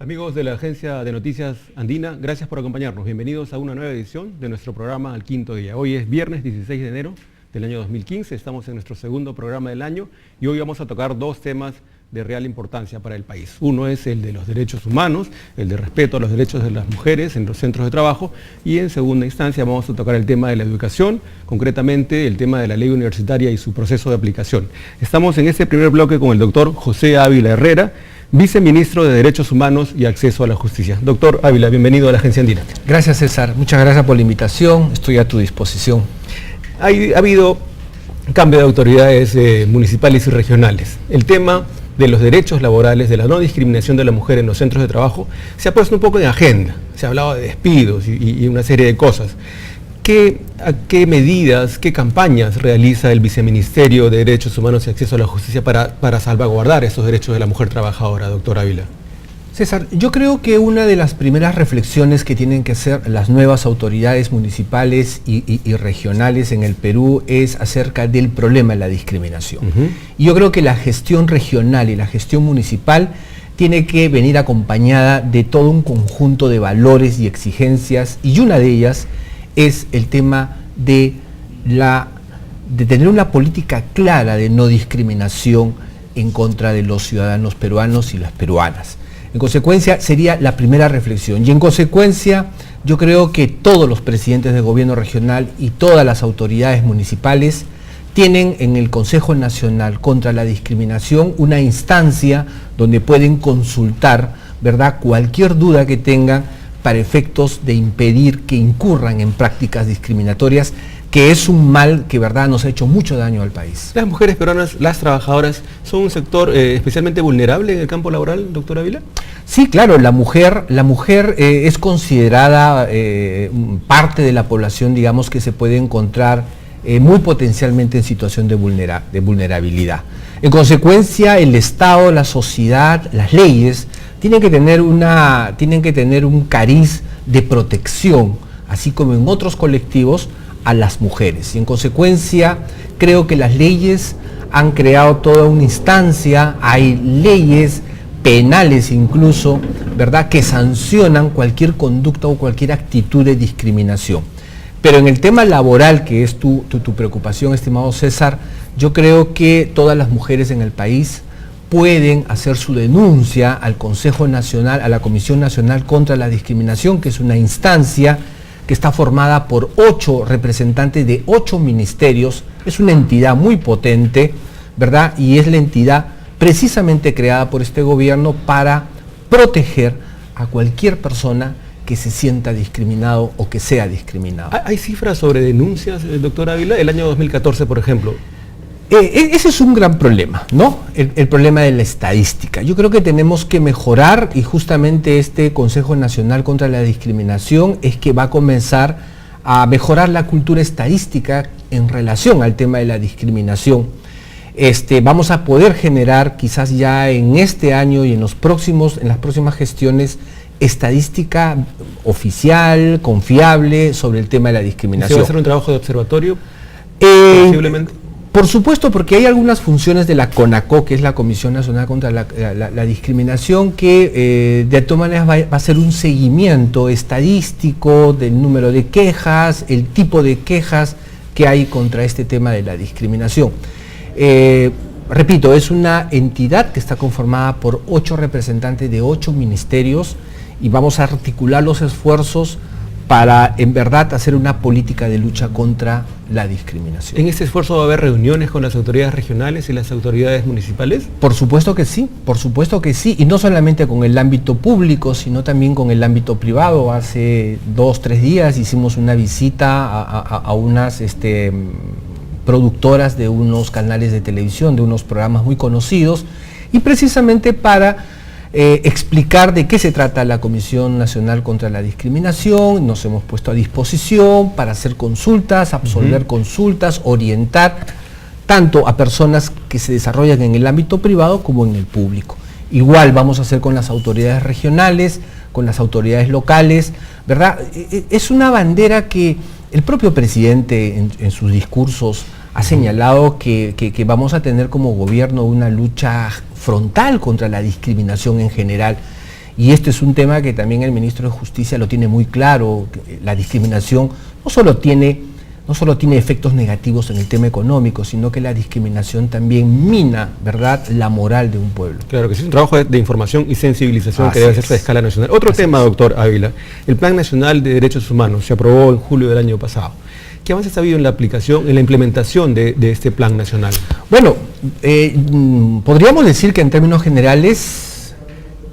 Amigos de la Agencia de Noticias Andina, gracias por acompañarnos. Bienvenidos a una nueva edición de nuestro programa Al Quinto Día. Hoy es viernes 16 de enero del año 2015, estamos en nuestro segundo programa del año y hoy vamos a tocar dos temas de real importancia para el país. Uno es el de los derechos humanos, el de respeto a los derechos de las mujeres en los centros de trabajo, y en segunda instancia vamos a tocar el tema de la educación, concretamente el tema de la ley universitaria y su proceso de aplicación. Estamos en este primer bloque con el doctor José Ávila Herrera, viceministro de Derechos Humanos y Acceso a la Justicia. Doctor Ávila, bienvenido a la Agencia Andina. Gracias, César. Muchas gracias por la invitación. Estoy a tu disposición. Ha habido cambio de autoridades municipales y regionales. El tema de los derechos laborales, de la no discriminación de la mujer en los centros de trabajo, se ha puesto un poco en agenda. Se ha hablado de despidos y una serie de cosas. ¿Qué medidas, qué campañas realiza el Viceministerio de Derechos Humanos y Acceso a la Justicia para salvaguardar esos derechos de la mujer trabajadora, doctor Ávila? César, yo creo que una de las primeras reflexiones que tienen que hacer las nuevas autoridades municipales y regionales en el Perú es acerca del problema de la discriminación. Y yo creo que la gestión regional y la gestión municipal tiene que venir acompañada de todo un conjunto de valores y exigencias, y una de ellas es el tema de tener una política clara de no discriminación en contra de los ciudadanos peruanos y las peruanas. En consecuencia, sería la primera reflexión. Y en consecuencia, yo creo que todos los presidentes de gobierno regional y todas las autoridades municipales tienen en el Consejo Nacional contra la Discriminación una instancia donde pueden consultar, ¿verdad?, cualquier duda que tengan para efectos de impedir que incurran en prácticas discriminatorias, que es un mal que, verdad, nos ha hecho mucho daño al país. ¿Las mujeres peruanas, las trabajadoras, son un sector especialmente vulnerable en el campo laboral, doctor Ávila? Sí, claro, la mujer es considerada parte de la población, digamos, que se puede encontrar muy potencialmente en situación de vulnerabilidad. En consecuencia, el Estado, la sociedad, las leyes tienen que tener un cariz de protección, así como en otros colectivos, a las mujeres. Y en consecuencia, creo que las leyes han creado toda una instancia, hay leyes penales incluso, ¿verdad?, que sancionan cualquier conducta o cualquier actitud de discriminación. Pero en el tema laboral, que es tu preocupación, estimado César, yo creo que todas las mujeres en el país pueden hacer su denuncia al Consejo Nacional, a la Comisión Nacional contra la Discriminación, que es una instancia que está formada por 8 representantes de 8 ministerios. Es una entidad muy potente, ¿verdad? Y es la entidad precisamente creada por este gobierno para proteger a cualquier persona que se sienta discriminado o que sea discriminado. ¿Hay cifras sobre denuncias, doctor Ávila? El año 2014, por ejemplo. Ese es un gran problema, ¿no? El problema de la estadística. Yo creo que tenemos que mejorar, y justamente este Consejo Nacional contra la Discriminación es que va a comenzar a mejorar la cultura estadística en relación al tema de la discriminación. Vamos a poder generar quizás ya en este año y en las próximas gestiones estadística oficial, confiable sobre el tema de la discriminación. ¿Se va a hacer un trabajo de observatorio? Posiblemente. Por supuesto, porque hay algunas funciones de la CONACO, que es la Comisión Nacional contra la Discriminación, que de todas maneras va a hacer un seguimiento estadístico del número de quejas, el tipo de quejas que hay contra este tema de la discriminación. Repito, es una entidad que está conformada por 8 representantes de 8 ministerios, y vamos a articular los esfuerzos para, en verdad, hacer una política de lucha contra la discriminación. ¿En este esfuerzo va a haber reuniones con las autoridades regionales y las autoridades municipales? Por supuesto que sí, y no solamente con el ámbito público, sino también con el ámbito privado. Hace 2-3 días hicimos una visita a unas productoras de unos canales de televisión, de unos programas muy conocidos, y precisamente para explicar de qué se trata la Comisión Nacional contra la Discriminación. Nos hemos puesto a disposición para hacer consultas, absolver consultas, orientar tanto a personas que se desarrollan en el ámbito privado como en el público. Igual vamos a hacer con las autoridades regionales, con las autoridades locales, ¿verdad? Es una bandera que el propio presidente en sus discursos ha señalado que vamos a tener como gobierno una lucha frontal contra la discriminación en general. Y este es un tema que también el ministro de Justicia lo tiene muy claro. La discriminación no solo tiene efectos negativos en el tema económico, sino que la discriminación también mina, ¿verdad?, la moral de un pueblo. Claro que sí, es un trabajo de información y sensibilización que debe hacerse a escala nacional. Otro tema, doctor Ávila, el Plan Nacional de Derechos Humanos se aprobó en julio del año pasado. ¿Qué avances ha habido en la aplicación, en la implementación de este plan nacional? Bueno, podríamos decir que en términos generales,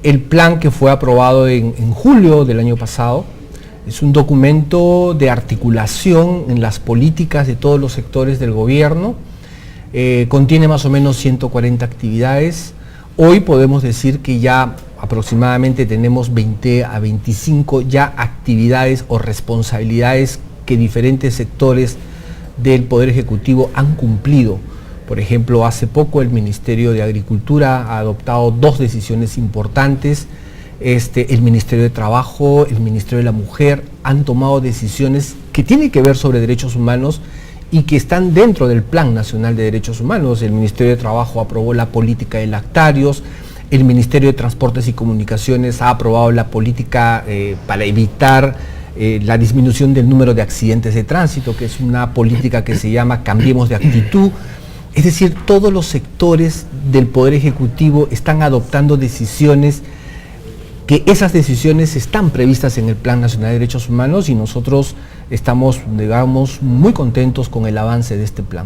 el plan que fue aprobado en julio del año pasado es un documento de articulación en las políticas de todos los sectores del gobierno, contiene más o menos 140 actividades. Hoy podemos decir que ya aproximadamente tenemos 20 a 25 ya actividades o responsabilidades que diferentes sectores del Poder Ejecutivo han cumplido. Por ejemplo, hace poco el Ministerio de Agricultura ha adoptado 2 decisiones importantes. El Ministerio de Trabajo, el Ministerio de la Mujer han tomado decisiones que tienen que ver sobre derechos humanos y que están dentro del Plan Nacional de Derechos Humanos. El Ministerio de Trabajo aprobó la política de lactarios, el Ministerio de Transportes y Comunicaciones ha aprobado la política para evitar la disminución del número de accidentes de tránsito, que es una política que se llama Cambiemos de Actitud. Es decir, todos los sectores del Poder Ejecutivo están adoptando decisiones, que esas decisiones están previstas en el Plan Nacional de Derechos Humanos y nosotros estamos, digamos, muy contentos con el avance de este plan.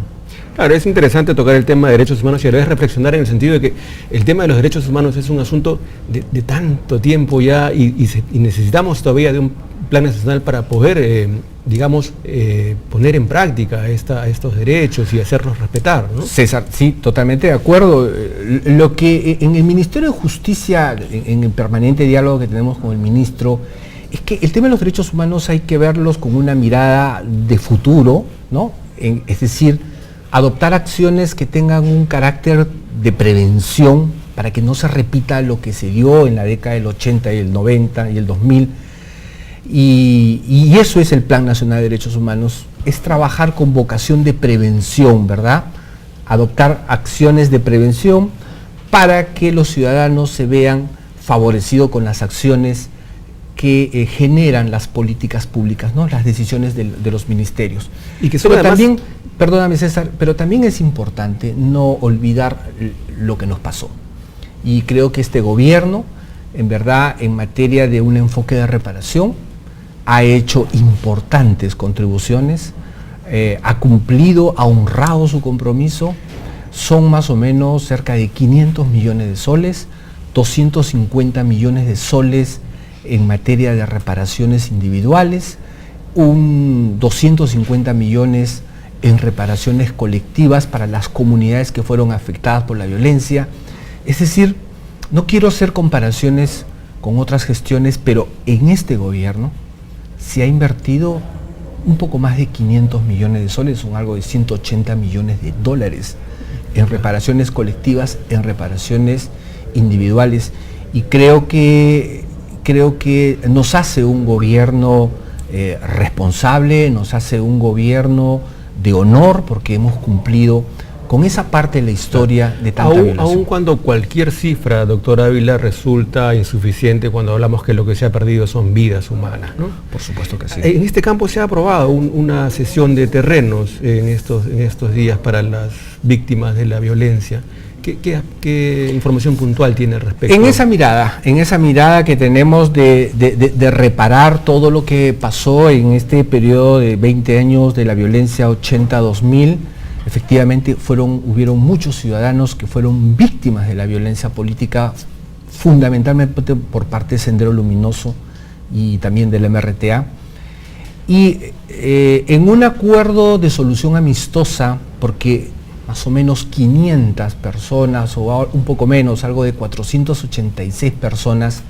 Claro, es interesante tocar el tema de derechos humanos y a la vez reflexionar en el sentido de que el tema de los derechos humanos es un asunto de tanto tiempo ya y necesitamos todavía de un plan nacional para poder, poner en práctica estos derechos y hacerlos respetar, ¿no? César, sí, totalmente de acuerdo. Lo que en el Ministerio de Justicia, en el permanente diálogo que tenemos con el ministro, es que el tema de los derechos humanos hay que verlos con una mirada de futuro, ¿no? Es decir, adoptar acciones que tengan un carácter de prevención para que no se repita lo que se dio en la década del 80 y el 90 y el 2000. Y eso es el Plan Nacional de Derechos Humanos, es trabajar con vocación de prevención, ¿verdad? Adoptar acciones de prevención para que los ciudadanos se vean favorecidos con las acciones que generan las políticas públicas, ¿no? Las decisiones de los ministerios. Y que son pero además... también, perdóname César, pero también es importante no olvidar lo que nos pasó. Y creo que este gobierno, en verdad, en materia de un enfoque de reparación, ha hecho importantes contribuciones, ha cumplido, ha honrado su compromiso. Son más o menos cerca de 500 millones de soles, 250 millones de soles en materia de reparaciones individuales, 250 millones en reparaciones colectivas para las comunidades que fueron afectadas por la violencia. Es decir, no quiero hacer comparaciones con otras gestiones, pero en este gobierno se ha invertido un poco más de 500 millones de soles, son algo de 180 millones de dólares en reparaciones colectivas, en reparaciones individuales, y creo que nos hace un gobierno responsable, nos hace un gobierno de honor, porque hemos cumplido con esa parte de la historia de tanta violación. Aun cuando cualquier cifra, doctor Ávila, resulta insuficiente cuando hablamos que lo que se ha perdido son vidas humanas, ¿no? Por supuesto que sí. En este campo se ha aprobado una cesión de terrenos en estos días para las víctimas de la violencia. ¿Qué información puntual tiene al respecto? En esa mirada que tenemos de reparar todo lo que pasó en este periodo de 20 años de la violencia 80-2000, efectivamente hubieron muchos ciudadanos que fueron víctimas de la violencia política, fundamentalmente por parte de Sendero Luminoso y también del MRTA. Y en un acuerdo de solución amistosa, porque más o menos 500 personas, o un poco menos, algo de 486 personas,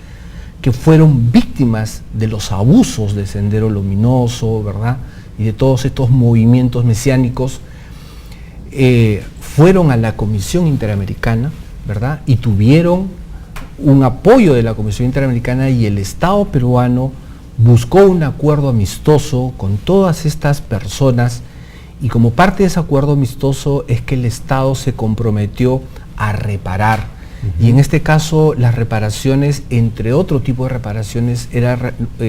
que fueron víctimas de los abusos de Sendero Luminoso, ¿verdad? Y de todos estos movimientos mesiánicos, fueron a la Comisión Interamericana, ¿verdad? Y tuvieron un apoyo de la Comisión Interamericana, y el Estado peruano buscó un acuerdo amistoso con todas estas personas, y como parte de ese acuerdo amistoso es que el Estado se comprometió a reparar. Y en este caso las reparaciones, entre otro tipo de reparaciones,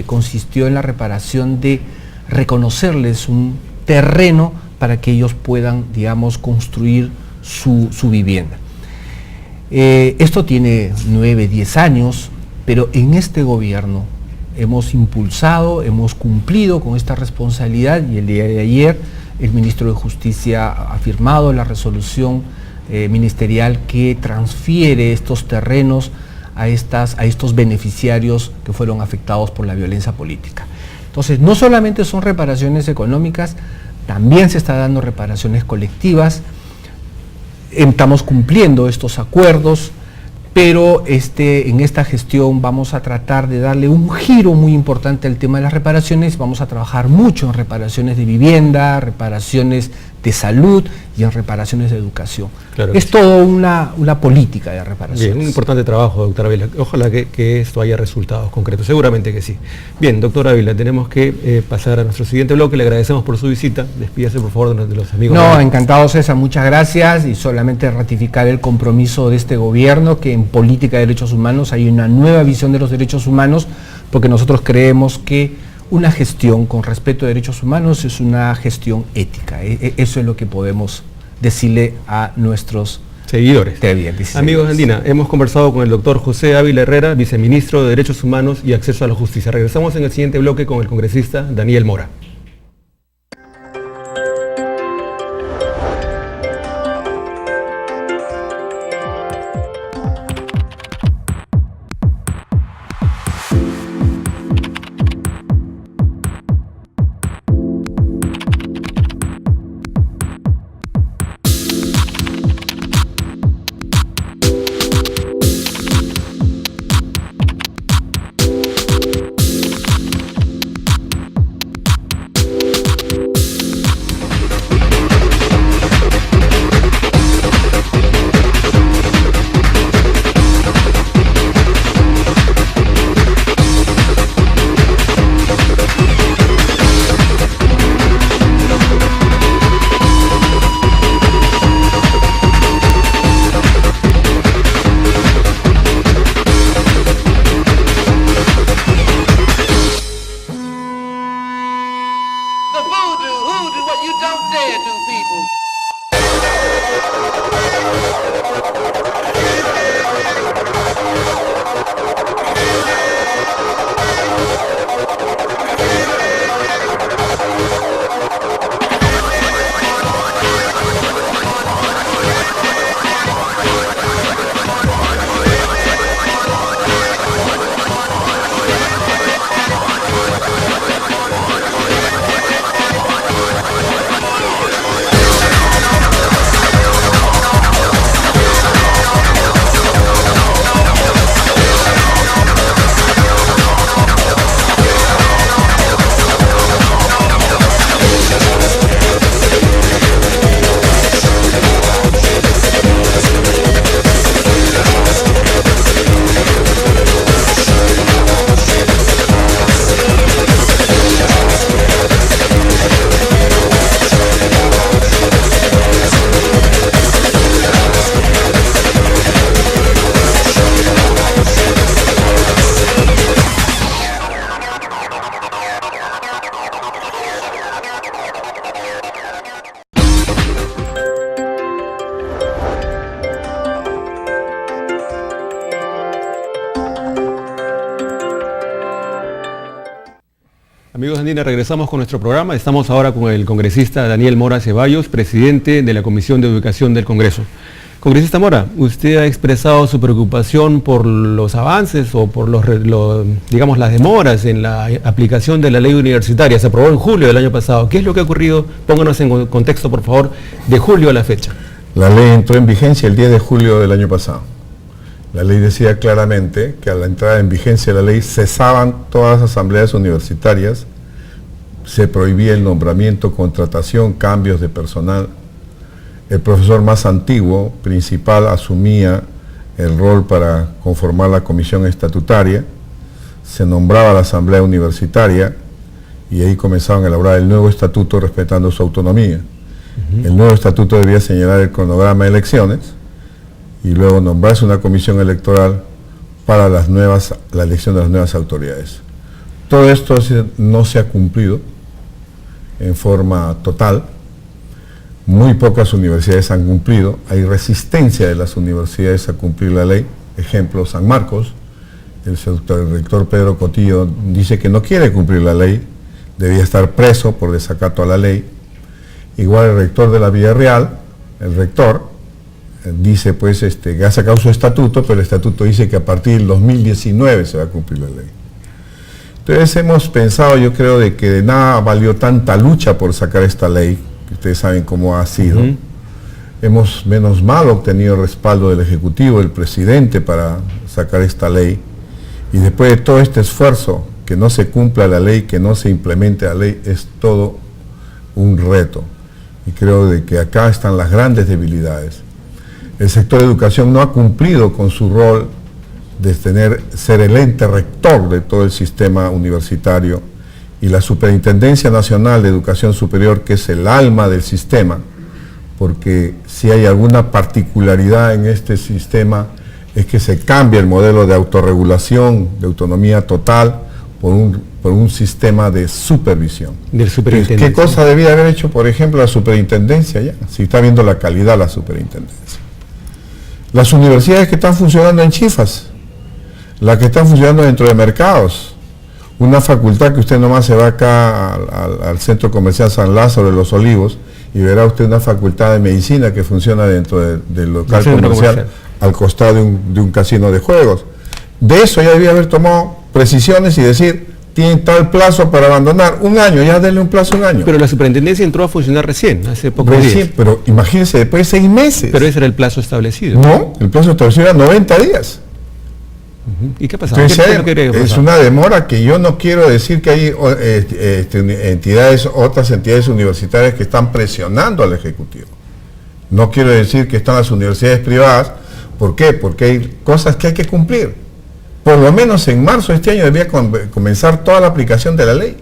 consistió en la reparación de reconocerles un terreno para que ellos puedan, digamos, construir su vivienda. Esto tiene 9, 10 años, pero en este gobierno hemos impulsado, hemos cumplido con esta responsabilidad, y el día de ayer el ministro de Justicia ha firmado la resolución ministerial que transfiere estos terrenos a estos beneficiarios que fueron afectados por la violencia política. Entonces, no solamente son reparaciones económicas, también se está dando reparaciones colectivas. Estamos cumpliendo estos acuerdos, pero en esta gestión vamos a tratar de darle un giro muy importante al tema de las reparaciones. Vamos a trabajar mucho en reparaciones de vivienda, reparaciones de salud y en reparaciones de educación. Claro, es toda una política de reparaciones. Bien, un importante trabajo, doctora Ávila. Ojalá que esto haya resultados concretos, seguramente que sí. Bien, doctora Ávila, tenemos que pasar a nuestro siguiente bloque. Le agradecemos por su visita. Despídase, por favor, de los amigos. No, encantado, César, muchas gracias, y solamente ratificar el compromiso de este gobierno, que en política de derechos humanos hay una nueva visión de los derechos humanos, porque nosotros creemos que una gestión con respeto a derechos humanos es una gestión ética. Eso es lo que podemos decirle a nuestros seguidores. Amigos de Andina, hemos conversado con el doctor José Ávila Herrera, viceministro de Derechos Humanos y Acceso a la Justicia. Regresamos en el siguiente bloque con el congresista Daniel Mora. Amigos de Andina, regresamos con nuestro programa. Estamos ahora con el congresista Daniel Mora Ceballos, presidente de la Comisión de Educación del Congreso. Congresista Mora, usted ha expresado su preocupación por los avances o por digamos, las demoras en la aplicación de la ley universitaria. Se aprobó en julio del año pasado. ¿Qué es lo que ha ocurrido? Pónganos en contexto, por favor, de julio a la fecha. La ley entró en vigencia el 10 de julio del año pasado. La ley decía claramente que a la entrada en vigencia de la ley cesaban todas las asambleas universitarias, se prohibía el nombramiento, contratación, cambios de personal. El profesor más antiguo, principal, asumía el rol para conformar la comisión estatutaria, se nombraba la asamblea universitaria y ahí comenzaban a elaborar el nuevo estatuto respetando su autonomía. El nuevo estatuto debía señalar el cronograma de elecciones y luego nombrarse una comisión electoral para la elección de las nuevas autoridades. Todo esto no se ha cumplido en forma total. Muy pocas universidades han cumplido. Hay resistencia de las universidades a cumplir la ley. Ejemplo, San Marcos. El rector Pedro Cotillo dice que no quiere cumplir la ley. Debía estar preso por desacato a la ley. Igual el rector de la Villarreal, el rector, dice pues que ha sacado su estatuto, pero el estatuto dice que a partir del 2019 se va a cumplir la ley. Entonces hemos pensado, yo creo, de que de nada valió tanta lucha por sacar esta ley, que ustedes saben cómo ha sido. Hemos, menos mal, obtenido el respaldo del Ejecutivo, del presidente, para sacar esta ley. Y después de todo este esfuerzo, que no se cumpla la ley, que no se implemente la ley, es todo un reto. Y creo de que acá están las grandes debilidades. El sector de educación no ha cumplido con su rol de ser el ente rector de todo el sistema universitario, y la Superintendencia Nacional de Educación Superior, que es el alma del sistema, porque si hay alguna particularidad en este sistema es que se cambia el modelo de autorregulación, de autonomía total, por un sistema de supervisión. Del superintendencia. ¿Qué cosa debía haber hecho, por ejemplo, la superintendencia ya? Si está viendo la calidad la superintendencia. Las universidades que están funcionando en chifas, las que están funcionando dentro de mercados, una facultad que usted nomás se va acá al Centro Comercial San Lázaro de los Olivos y verá usted una facultad de medicina que funciona dentro del local comercial al costado de un casino de juegos. De eso ya debía haber tomado precisiones y decir, tienen tal plazo para abandonar, 1 año, ya denle un plazo 1 año. Pero la superintendencia entró a funcionar recién, hace pocos días. Pero imagínense, después de 6 meses. Pero ese era el plazo establecido. No, el plazo establecido era 90 días. ¿Y qué pasa? Es una demora que yo no quiero decir que hay otras entidades universitarias que están presionando al Ejecutivo. No quiero decir que están las universidades privadas. ¿Por qué? Porque hay cosas que hay que cumplir. Por lo menos en marzo de este año debía comenzar toda la aplicación de la ley.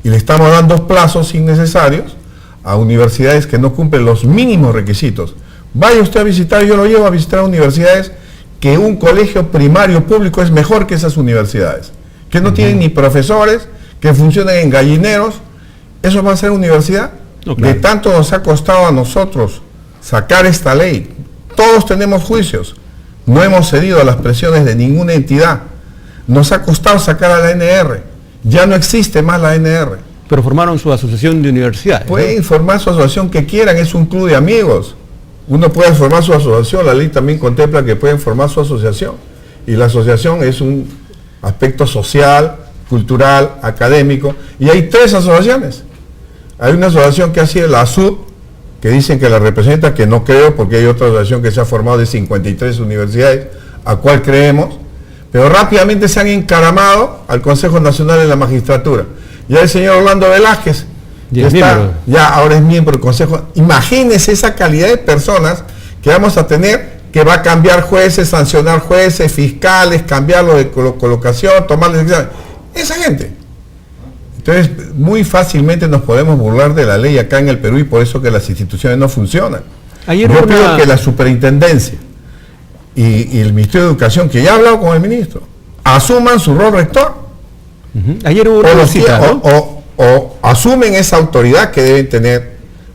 Y le estamos dando plazos innecesarios a universidades que no cumplen los mínimos requisitos. Vaya usted a visitar, yo lo llevo a visitar universidades que un colegio primario público es mejor que esas universidades, que no tienen ni profesores, que funcionan en gallineros. ¿Eso va a ser universidad? No, claro. De tanto nos ha costado a nosotros sacar esta ley. Todos tenemos juicios, no hemos cedido a las presiones de ninguna entidad. Nos ha costado sacar a la ANR, ya no existe más la ANR. Pero formaron su asociación de universidades. Pueden formar su asociación que quieran, es un club de amigos. Uno puede formar su asociación, la ley también contempla que pueden formar su asociación. Y la asociación es un aspecto social, cultural, académico. Y hay 3 asociaciones. Hay una asociación que ha sido la ASUD, que dicen que la representa, que no creo, porque hay otra asociación que se ha formado de 53 universidades, a cual creemos, pero rápidamente se han encaramado al Consejo Nacional de la Magistratura. Ya el señor Orlando Velázquez, ahora es miembro del Consejo. Imagínense esa calidad de personas que vamos a tener, que va a cambiar jueces, sancionar jueces, fiscales, cambiarlo de colocación, tomarles exámenes. Esa gente. Entonces, muy fácilmente nos podemos burlar de la ley acá en el Perú, y por eso que las instituciones no funcionan. Yo pido que la superintendencia y el Ministerio de Educación, que ya ha hablado con el ministro, asuman su rol rector. Ayer hubo una visita, ¿no? O asumen esa autoridad que deben tener,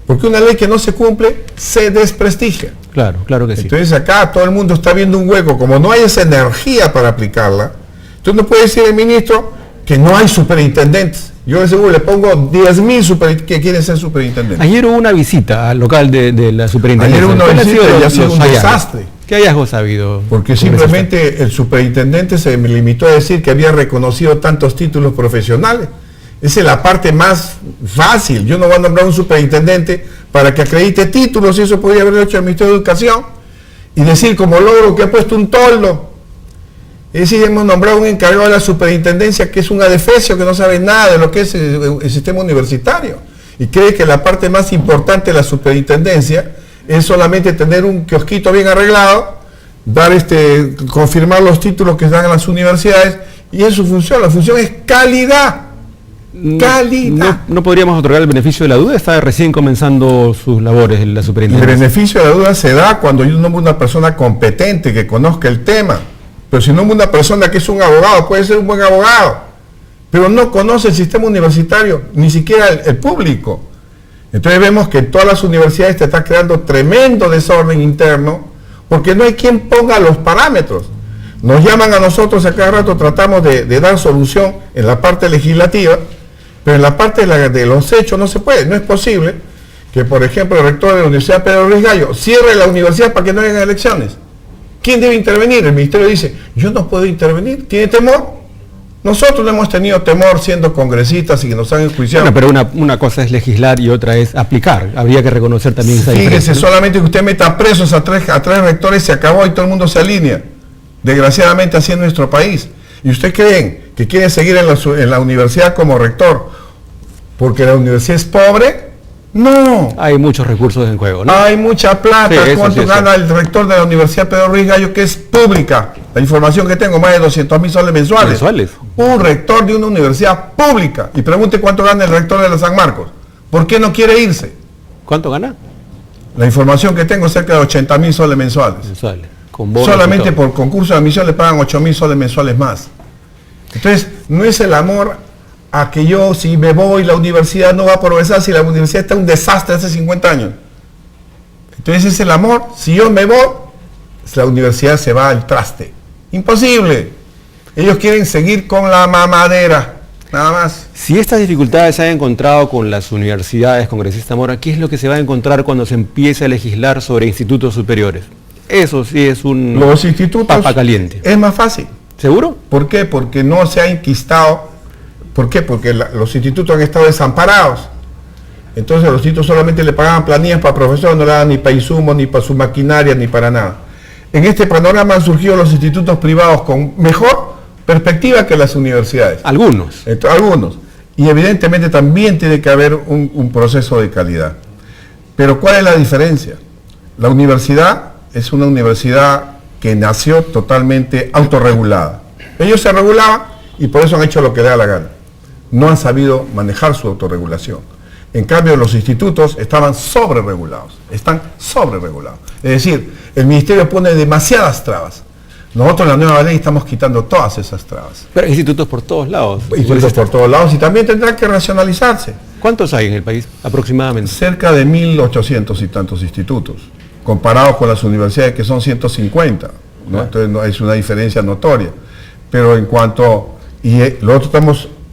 porque una ley que no se cumple se desprestigia. Claro, claro que sí. Entonces acá todo el mundo está viendo un hueco, como no hay esa energía para aplicarla, entonces no puede decir el ministro que no hay superintendentes. Yo de seguro le pongo 10.000 que quieren ser superintendentes. Ayer hubo una visita al local de la superintendencia. Ayer hubo una visita y ha sido un desastre. ¿Qué hallazgos ha habido? Porque simplemente el superintendente se limitó a decir que había reconocido tantos títulos profesionales. Esa es la parte más fácil. Yo no voy a nombrar un superintendente para que acredite títulos, y eso podría haberlo hecho el Ministerio de Educación, y decir como logro que ha puesto un toldo. Es decir, hemos nombrado un encargado de la superintendencia que es un adefesio, que no sabe nada de lo que es el sistema universitario, y cree que la parte más importante de la superintendencia es solamente tener un kiosquito bien arreglado, confirmar los títulos que dan a las universidades, y es su función. La función es calidad. calidad. No podríamos otorgar el beneficio de la duda, está recién comenzando sus labores en la El superintendencia. beneficio de la duda se da cuando yo nombro una persona competente que conozca el tema. Pero si nombro una persona que es un abogado, puede ser un buen abogado, pero no conoce el sistema universitario, ni siquiera el público. Entonces vemos que en todas las universidades te está creando tremendo desorden interno, porque no hay quien ponga los parámetros. Nos llaman a nosotros a cada rato, tratamos de dar solución en la parte legislativa, pero en la parte de los hechos no se puede, no es posible que, por ejemplo, el rector de la Universidad Pedro Ruiz Gallo cierre la universidad para que no haya elecciones. ¿Quién debe intervenir? El ministerio dice, yo no puedo intervenir, ¿tiene temor? Nosotros no hemos tenido temor siendo congresistas y que nos han enjuiciado. Bueno, pero una cosa es legislar y otra es aplicar. Habría que reconocer también esa Fíjese, diferencia, ¿no? solamente que usted meta presos a tres rectores se acabó y todo el mundo se alinea. Desgraciadamente así en nuestro país. ¿Y usted creen que quiere seguir en la universidad como rector porque la universidad es pobre? No. Hay muchos recursos en juego, ¿no? Hay mucha plata. Sí, eso ¿Cuánto sí es gana cierto. el rector de la Universidad Pedro Ruiz Gallo, que es pública? La información que tengo, más de 200.000 soles mensuales. ¿Mensuales? Un rector de una universidad pública. Y pregunte cuánto gana el rector de la San Marcos. ¿Por qué no quiere irse? ¿Cuánto gana? La información que tengo es cerca de 80.000 soles mensuales. Mensuales. Con bonos y Solamente todo. por concurso de admisión le pagan 8.000 soles mensuales más. Entonces, no es el amor a que yo, si me voy, la universidad no va a progresar, si la universidad está un desastre hace 50 años. Entonces es el amor. Si yo me voy, la universidad se va al traste. Imposible. Ellos quieren seguir con la mamadera, nada más. Si estas dificultades se han encontrado con las universidades, congresista Mora, ¿qué es lo que se va a encontrar cuando se empiece a legislar sobre institutos superiores? Eso sí es un Los institutos papa caliente. es más fácil. ¿Seguro? ¿Por qué? Porque no se ha enquistado. ¿Por qué? Porque los institutos han estado desamparados. Entonces los institutos solamente le pagaban planillas para profesores, no le daban ni para insumos, ni para su maquinaria, ni para nada. En este panorama han surgido los institutos privados con mejor perspectiva que las universidades. Algunos. Algunos. Y evidentemente también tiene que haber un proceso de calidad. Pero ¿cuál es la diferencia? La universidad es una universidad que nació totalmente autorregulada. Ellos se regulaban y por eso han hecho lo que les da la gana. No han sabido manejar su autorregulación. En cambio, los institutos estaban sobreregulados. Están sobreregulados. Es decir, el ministerio pone demasiadas trabas. Nosotros en la nueva ley estamos quitando todas esas trabas. Pero hay institutos por todos lados. Institutos por todos lados y también tendrán que racionalizarse. ¿Cuántos hay en el país aproximadamente? Cerca de 1.800 y tantos institutos, comparados con las universidades que son 150. ¿no? Entonces no, es una diferencia notoria. Pero en cuanto... lo otro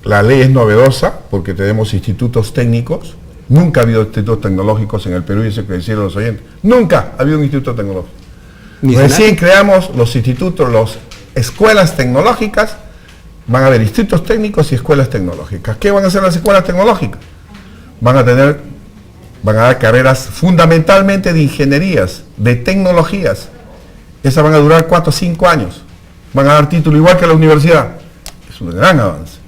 la ley es novedosa porque tenemos institutos técnicos. Nunca ha habido institutos tecnológicos en el Perú, y eso que decían los oyentes. Nunca ha habido un instituto tecnológico. Ni Recién creamos los institutos, las escuelas tecnológicas. Van a haber institutos técnicos y escuelas tecnológicas. ¿Qué van a hacer las escuelas tecnológicas? Van a dar carreras fundamentalmente de ingenierías, de tecnologías. Esas van a durar 4 o 5 años. Van a dar título igual que la universidad. Es un gran avance.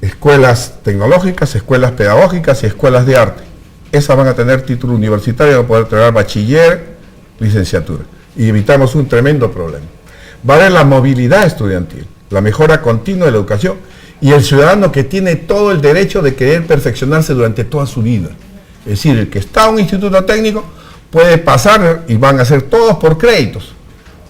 Escuelas tecnológicas, escuelas pedagógicas y escuelas de arte. Esas van a tener título universitario, van a poder tener bachiller, licenciatura. Y evitamos un tremendo problema. Va a haber la movilidad estudiantil, la mejora continua de la educación y el ciudadano que tiene todo el derecho de querer perfeccionarse durante toda su vida. Es decir, el que está en un instituto técnico puede pasar y van a ser todos por créditos.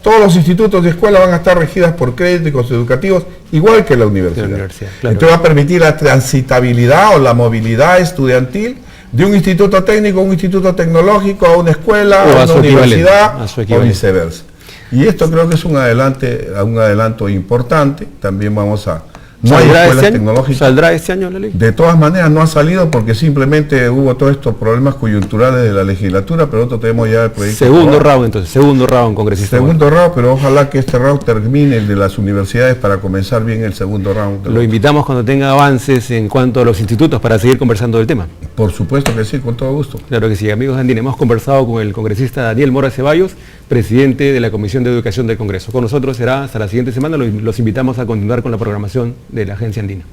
Todos los institutos de escuela van a estar regidas por créditos educativos, igual que la universidad. Claro. Entonces va a permitir la transitabilidad o la movilidad estudiantil de un instituto técnico a un instituto tecnológico, a una escuela, O a a una su universidad, a su o equivalente. viceversa. Y esto creo que es un adelanto importante. También vamos a... No hay ¿Saldrá escuelas este año? tecnológicas. ¿Saldrá este año la ley? De todas maneras no ha salido porque simplemente hubo todos estos problemas coyunturales de la legislatura, pero nosotros tenemos ya el proyecto. Segundo aprobado. round entonces, segundo round, congresista. Segundo round, pero ojalá que este round termine, el de las universidades, para comenzar bien el segundo round. Lo invitamos cuando tenga avances en cuanto a los institutos para seguir conversando del tema. Por supuesto que sí, con todo gusto. Claro que sí, amigos de Andina, hemos conversado con el congresista Daniel Mora Ceballos, presidente de la Comisión de Educación del Congreso. Con nosotros será hasta la siguiente semana, los invitamos a continuar con la programación de la Agencia Andina.